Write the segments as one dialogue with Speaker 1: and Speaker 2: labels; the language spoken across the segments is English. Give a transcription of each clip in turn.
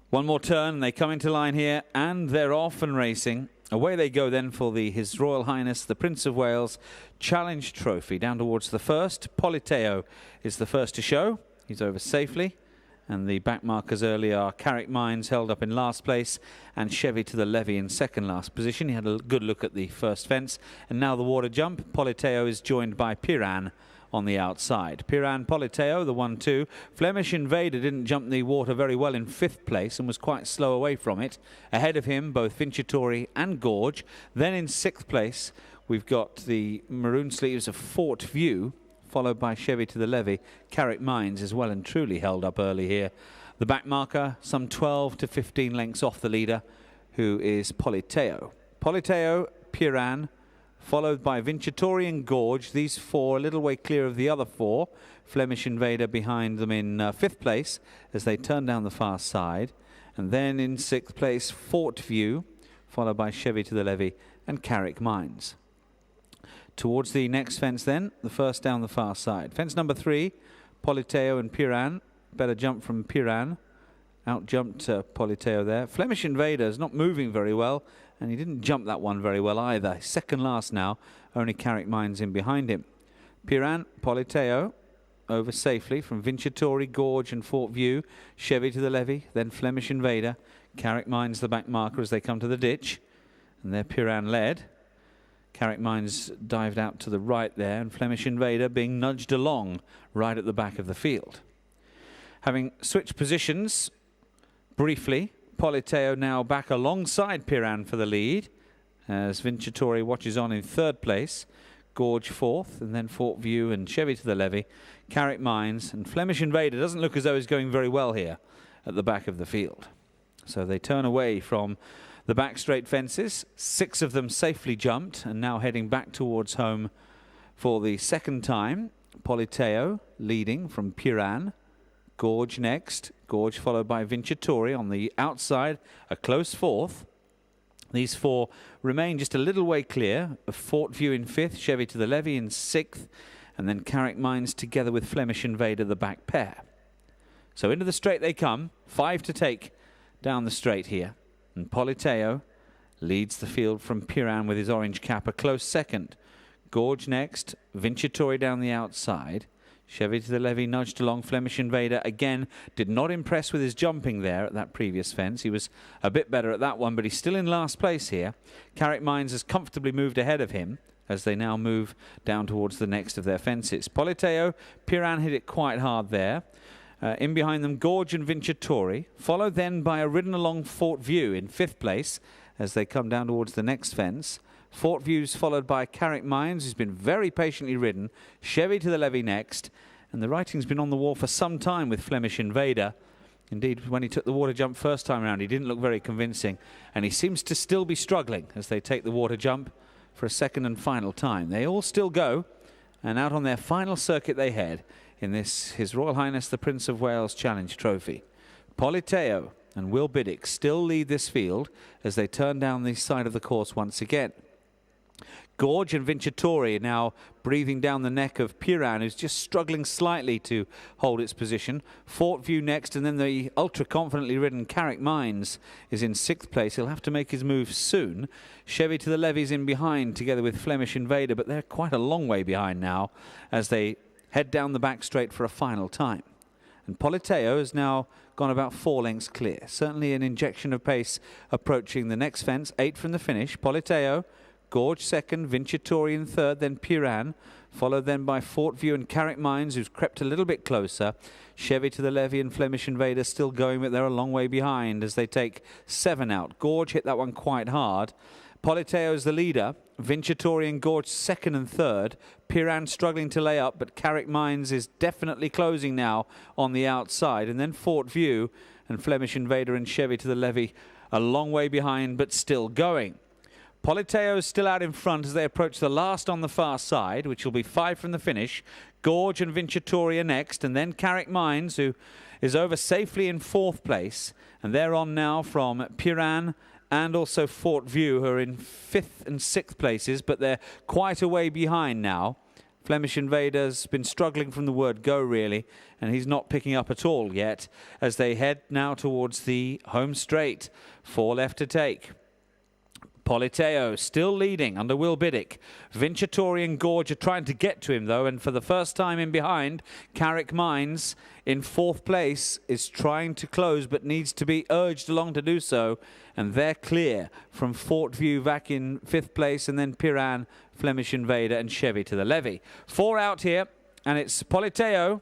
Speaker 1: One more turn, they come into line here, and they're off and racing. Away they go then for the His Royal Highness the Prince of Wales Challenge Trophy. Down towards the first. Politeo is the first to show. He's over safely. And the back markers early are Carrick Mines held up in last place and Chevy to the Levy in second last position. He had a good look at the first fence. And now the water jump. Politeo is joined by Piran on the outside. Piran, Politeo, the 1-2. Flemish Invader didn't jump the water very well in fifth place and was quite slow away from it. Ahead of him, both Vincitori and Gorge. Then in sixth place, we've got the maroon sleeves of Fort View, followed by Chevy to the Levy. Carrick Mines is well and truly held up early here. The back marker, some 12 to 15 lengths off the leader, who is Politeo. Politeo, Piran, followed by Vincitori and Gorge. These four a little way clear of the other four. Flemish Invader behind them in fifth place as they turn down the far side. And then in sixth place, Fort View, followed by Chevy to the Levy and Carrick Mines. Towards the next fence then, the first down the far side. Fence number 3, Politeo and Piran. Better jump from Piran. Out jumped Politeo there. Flemish Invader is not moving very well, and he didn't jump that one very well either. Second last now, only Carrick Mines in behind him. Piran, Politeo, over safely from Vincitori, Gorge and Fort View. Chevy to the Levy, then Flemish Invader. Carrick Mines the back marker as they come to the ditch. And there Piran led. Carrick Mines dived out to the right there, and Flemish Invader being nudged along right at the back of the field. Having switched positions briefly, Politeo now back alongside Piran for the lead, as Vincitori watches on in third place, Gorge fourth, and then Fort View and Chevy to the Levy, Carrick Mines, and Flemish Invader doesn't look as though he's going very well here at the back of the field. So they turn away from the back straight fences. 6 of them safely jumped and now heading back towards home for the second time. Politeo leading from Piran. Gorge next. Gorge followed by Vincitori on the outside, a close fourth. These 4 remain just a little way clear of Fort View in fifth, Chevy to the Levy in sixth, and then Carrick Mines together with Flemish Invader, the back pair. So into the straight they come, 5 to take down the straight here. And Politeo leads the field from Piran with his orange cap, a close second. Gorge next, Vincitori down the outside. Chevy to the Levy nudged along. Flemish Invader again did not impress with his jumping there at that previous fence. He was a bit better at that one, but he's still in last place here. Carrick Mines has comfortably moved ahead of him as they now move down towards the next of their fences. Politeo, Piran hit it quite hard there. In behind them, Gorge and Vincitori, followed then by a ridden along Fort View in fifth place as they come down towards the next fence. Fort View's followed by Carrick Mines, who's been very patiently ridden. Chevy to the Levy next. And the writing's been on the wall for some time with Flemish Invader. Indeed, when he took the water jump first time around, he didn't look very convincing. And he seems to still be struggling as they take the water jump for a second and final time. They all still go, and out on their final circuit they head in this His Royal Highness the Prince of Wales Challenge Trophy. Politeo and Will Biddick still lead this field as they turn down the side of the course once again. Gorge and Vincitori now breathing down the neck of Piran, who's just struggling slightly to hold its position. Fort View next, and then the ultra-confidently ridden Carrick Mines is in sixth place. He'll have to make his move soon. Chevy to the Levy's in behind, together with Flemish Invader, but they're quite a long way behind now as they head down the back straight for a final time. And Politeo has now gone about 4 lengths clear. Certainly an injection of pace approaching the next fence. 8 from the finish. Politeo, Gorge second, Vincitori in third, then Piran, followed then by Fort View and Carrick Mines, who's crept a little bit closer. Chevy to the Levy and Flemish Invader still going, but they're a long way behind as they take 7 out. Gorge hit that one quite hard. Politeo is the leader. Vincitori and Gorge second and third. Piran struggling to lay up, but Carrick Mines is definitely closing now on the outside. And then Fort View and Flemish Invader and Chevy to the Levy a long way behind, but still going. Politeo is still out in front as they approach the last on the far side, which will be 5 from the finish. Gorge and Vincitori are next, and then Carrick Mines, who is over safely in 4th place. And they're on now from Piran and also Fort View, who are in 5th and 6th places, but they're quite a way behind now. Flemish Invader's been struggling from the word go, really, and he's not picking up at all yet as they head now towards the home straight. 4 left to take. Politeo still leading under Will Biddick. Vincitori and Gorge are trying to get to him, though, and for the first time in behind, Carrick Mines in 4th place is trying to close but needs to be urged along to do so, and they're clear from Fort View back in 5th place, and then Piran, Flemish Invader and Chevy to the levee. 4 out here, and it's Politeo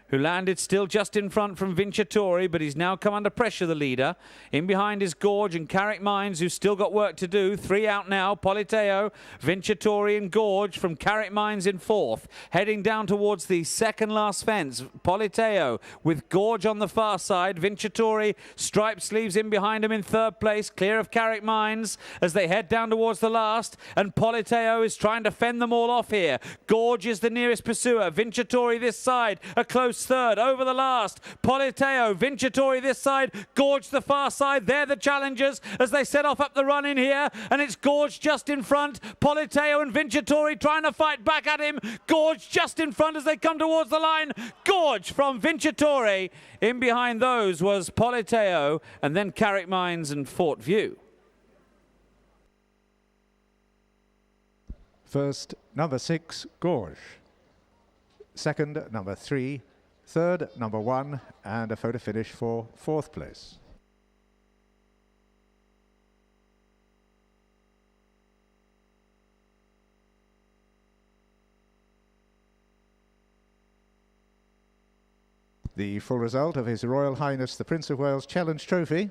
Speaker 1: who landed still just in front from Vincitori, but he's now come under pressure, the leader. In behind is Gorge and Carrick Mines, who's still got work to do. 3 out now, Politeo, Vincitori and Gorge from Carrick Mines in 4th. Heading down towards the second last fence, Politeo with Gorge on the far side. Vincitori, striped sleeves in behind him in 3rd place, clear of Carrick Mines as they head down towards the last, and Politeo is trying to fend them all off here. Gorge is the nearest pursuer. Vincitori this side, a close 3rd over the last. Politeo, Vincitori this side, Gorge the far side. They're the challengers as they set off up the run in here, and it's Gorge just in front. Politeo and Vincitori trying to fight back at him. Gorge just in front as they come towards the line. Gorge from Vincitori. In behind those was Politeo, and then Carrick Mines and Fort View.
Speaker 2: First, number 6, Gorge. Second, number 3. Third, number 1, and a photo finish for 4th place. The full result of His Royal Highness the Prince of Wales Challenge Trophy.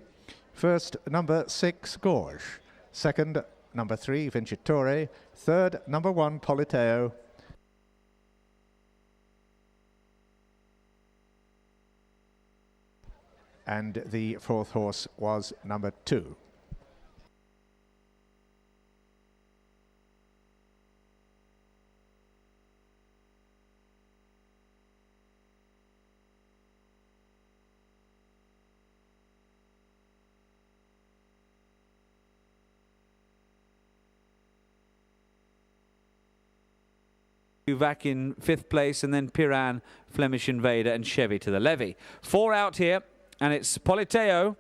Speaker 2: First, number 6, Gorge. Second, number 3, Vincitori. Third, number 1, Politeo. And the 4th horse was number 2.
Speaker 1: Back in 5th place, and then Piran, Flemish Invader and Chevy to the levee. 4 out here, and it's Politeo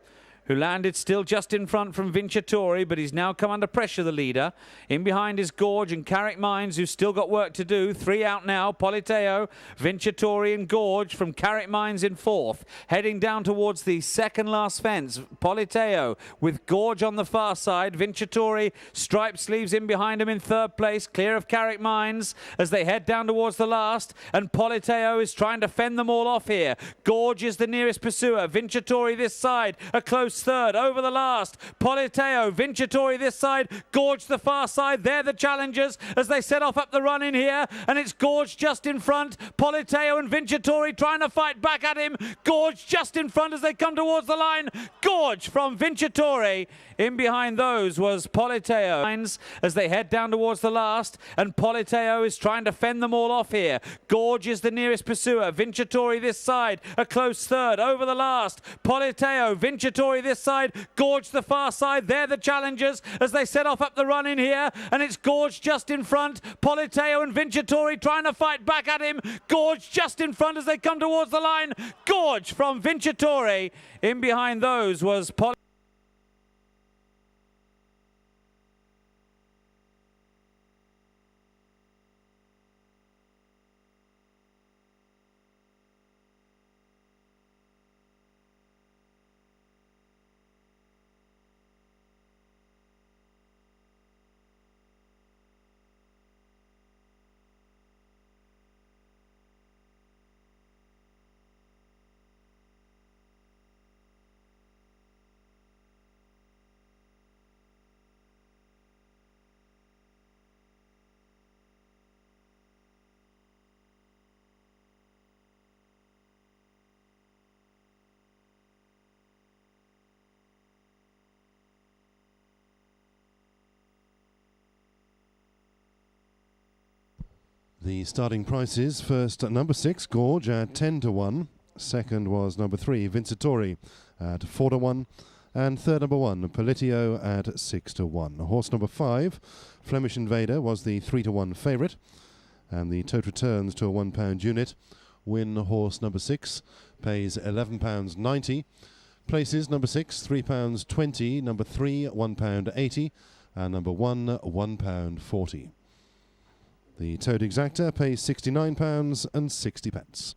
Speaker 1: who landed still just in front from Vincitori, but he's now come under pressure, the leader. In behind is Gorge and Carrick Mines, who's still got work to do. 3 out now, Politeo, Vincitori and Gorge from Carrick Mines in 4th. Heading down towards the second last fence, Politeo with Gorge on the far side. Vincitori, striped sleeves in behind him in 3rd place, clear of Carrick Mines as they head down towards the last, and Politeo is trying to fend them all off here. Gorge is the nearest pursuer. Vincitori this side, a close 3rd over the last. Politeo, Vincitori this side, Gorge the far side. They're the challengers as they set off up the run in here, and it's Gorge just in front. Politeo and Vincitori trying to fight back at him. Gorge just in front as they come towards the line. Gorge from Vincitori. In behind those was Politeo as they head down towards the last, and Politeo is trying to fend them all off here. Gorge is the nearest pursuer. Vincitori this side, a close 3rd over the last. Politeo, Vincitori this side, Gorge the far side. They're the challengers as they set off up the run in here, and it's Gorge just in front. Politeo and Vincitori trying to fight back at him. Gorge just in front as they come towards the line. Gorge from Vincitori. In behind those was Politeo.
Speaker 3: The starting prices: first number 6 Gorge at 10 to 1, second was number 3 Vincitori at 4 to 1, and third number 1 Politeo at 6 to 1. Horse number 5 Flemish Invader was the 3 to 1 favourite, and the tote returns to a £1 unit. Win horse number 6 pays £11.90. Places number 6 £3.20, number 3 £1.80, and number 1 £1.40. The tote exacta pays £69.60.